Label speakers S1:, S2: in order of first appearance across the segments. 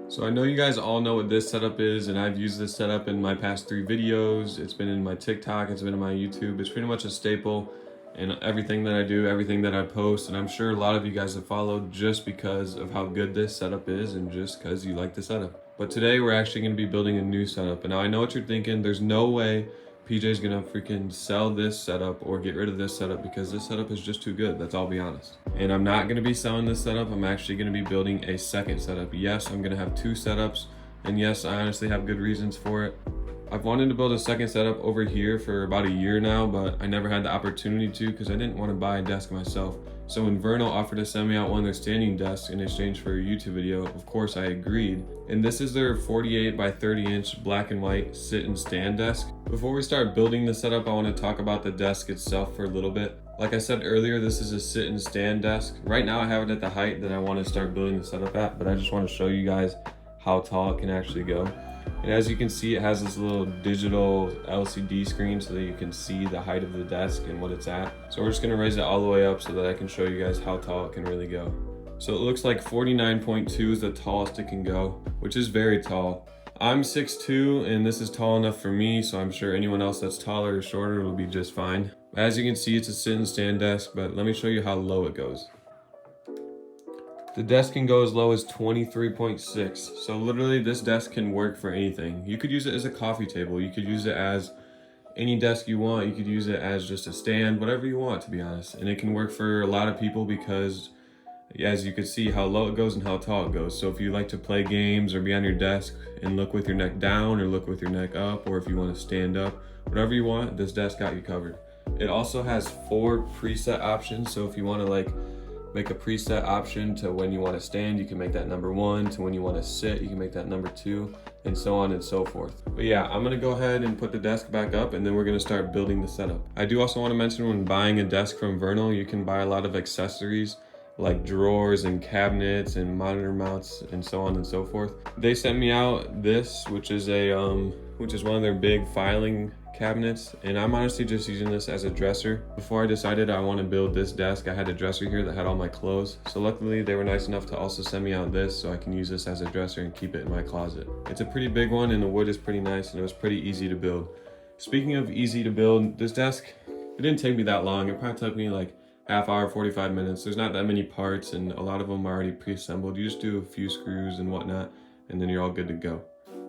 S1: So I know you guys all know what this setup is, and I've used this setup in my past 3 videos. It's been in my TikTok, it's been in my YouTube. It's pretty much a staple in everything that I do, everything that I post, and I'm sure a lot of you guys have followed just because of how good this setup is and just because you like the setup. But today we're actually going to be building a new setup. And now I know what you're thinking, there's no way PJ's gonna freaking sell this setup or get rid of this setup because this setup is just too good. Let's all be honest. And I'm not gonna be selling this setup. I'm actually gonna be building a second setup. Yes, I'm gonna have 2 setups. And yes, I honestly have good reasons for it. I've wanted to build a second setup over here for about a year now, but I never had the opportunity to because I didn't want to buy a desk myself. So when Vernal offered to send me out one of their standing desks in exchange for a YouTube video, of course I agreed. And this is their 48 by 30 inch black and white sit and stand desk. Before we start building the setup, I want to talk about the desk itself for a little bit. Like I said earlier, this is a sit and stand desk. Right now I have it at the height that I want to start building the setup at, but I just want to show you guys how tall it can actually go. And as you can see, it has this little digital LCD screen so that you can see the height of the desk and what it's at. So we're just gonna raise it all the way up so that I can show you guys how tall it can really go. So it looks like 49.2 is the tallest it can go, which is very tall. I'm 6'2", and this is tall enough for me, so I'm sure anyone else that's taller or shorter will be just fine. As you can see, it's a sit and stand desk, but let me show you how low it goes. The desk can go as low as 23.6. So literally this desk can work for anything. You could use it as a coffee table. You could use it as any desk you want. You could use it as just a stand, whatever you want, to be honest. And it can work for a lot of people because as you can see how low it goes and how tall it goes. So if you like to play games or be on your desk and look with your neck down or look with your neck up, or if you want to stand up, whatever you want, this desk got you covered. It also has 4 preset options. So if you want to make a preset option to when you want to stand, you can make that number 1, to when you want to sit, you can make that number 2, and so on and so forth. But yeah, I'm gonna go ahead and put the desk back up and then we're gonna start building the setup. I do also want to mention, when buying a desk from Vernal, you can buy a lot of accessories like drawers and cabinets and monitor mounts and so on and so forth. They sent me out this, which is one of their big filing cabinets, and I'm honestly just using this as a dresser. Before I decided I want to build this desk, I had a dresser here that had all my clothes, so luckily they were nice enough to also send me out this so I can use this as a dresser and keep it in my closet. It's a pretty big one and the wood is pretty nice and it was pretty easy to build. Speaking of easy to build, this desk, it didn't take me that long. It probably took me like half hour, 45 minutes. There's not that many parts and a lot of them are already pre-assembled. You just do a few screws and whatnot and then you're all good to go.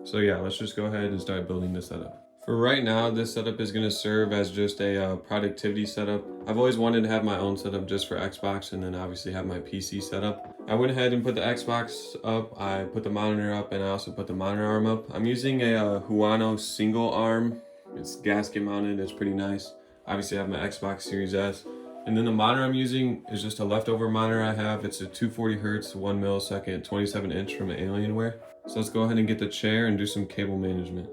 S1: So yeah, let's just go ahead and start building this setup. For right now, this setup is going to serve as just a productivity setup. I've always wanted to have my own setup just for Xbox and then obviously have my PC setup. I went ahead and put the Xbox up, I put the monitor up, and I also put the monitor arm up. I'm using a Huano single arm. It's gasket mounted, it's pretty nice. Obviously I have my Xbox Series S. And then the monitor I'm using is just a leftover monitor I have. It's a 240 Hertz, 1 millisecond, 27 inch from Alienware. So let's go ahead and get the chair and do some cable management.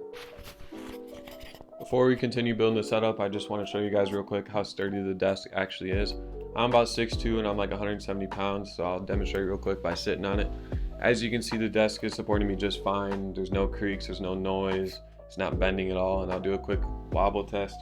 S1: Before we continue building the setup, I just want to show you guys real quick how sturdy the desk actually is. I'm about 6'2" and I'm like 170 pounds, so I'll demonstrate real quick by sitting on it. As you can see, the desk is supporting me just fine. There's no creaks, there's no noise, it's not bending at all, and I'll do a quick wobble test.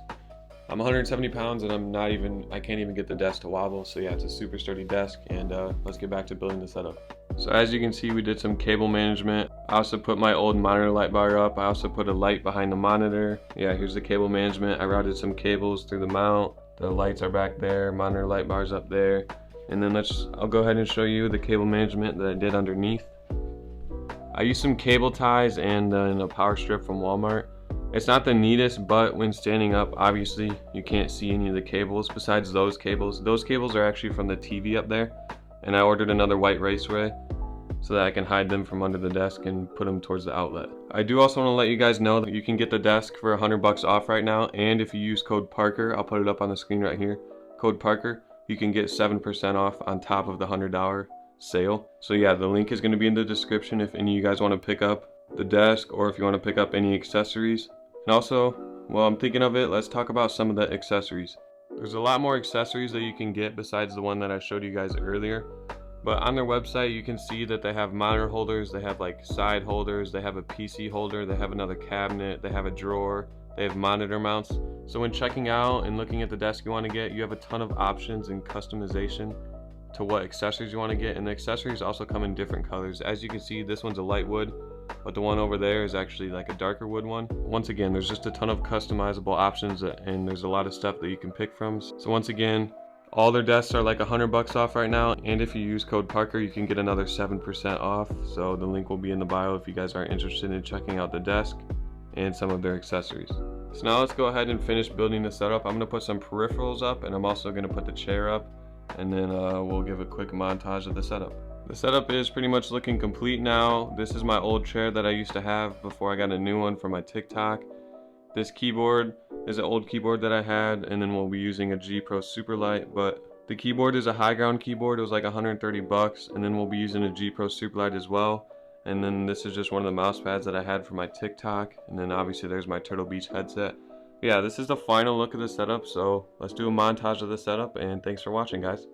S1: I'm 170 pounds and I can't even get the desk to wobble, so yeah, it's a super sturdy desk, and let's get back to building the setup. So as you can see, we did some cable management. I also put my old monitor light bar up. I also put a light behind the monitor. Yeah, here's the cable management. I routed some cables through the mount. The lights are back there, monitor light bar's up there. And then I'll go ahead and show you the cable management that I did underneath. I used some cable ties and a power strip from Walmart. It's not the neatest, but when standing up, obviously you can't see any of the cables besides those cables. Those cables are actually from the TV up there. And I ordered another white raceway so that I can hide them from under the desk and put them towards the outlet. I do also want to let you guys know that you can get the desk for $100 off right now, and if you use code Parker, I'll put it up on the screen right here, code Parker, you can get 7% off on top of the $100 sale. So yeah, the link is going to be in the description if any of you guys want to pick up the desk or if you want to pick up any accessories. And also, while I'm thinking of it, let's talk about some of the accessories. There's a lot more accessories that you can get besides the one that I showed you guys earlier. But on their website, you can see that they have monitor holders, they have like side holders, they have a PC holder, they have another cabinet, they have a drawer, they have monitor mounts. So when checking out and looking at the desk you want to get, you have a ton of options and customization to what accessories you want to get, and the accessories also come in different colors. As you can see, this one's a light wood, but the one over there is actually like a darker wood one. Once again, there's just a ton of customizable options, and there's a lot of stuff that you can pick from. So once again, all their desks are like $100 off right now, and if you use code Parker, you can get another 7% off. So the link will be in the bio if you guys are interested in checking out the desk and some of their accessories. So now let's go ahead and finish building the setup. I'm gonna put some peripherals up, and I'm also gonna put the chair up, and then we'll give a quick montage of the setup. The setup is pretty much looking complete now. This is my old chair that I used to have before I got a new one for my TikTok. This keyboard is an old keyboard that I had, and then we'll be using a G Pro Superlight, but the keyboard is a high ground keyboard. It was like $130, and then we'll be using a G Pro Superlight as well. And then this is just one of the mouse pads that I had for my TikTok, and then obviously there's my Turtle Beach headset. But yeah, this is the final look of the setup, so let's do a montage of the setup, and thanks for watching, guys.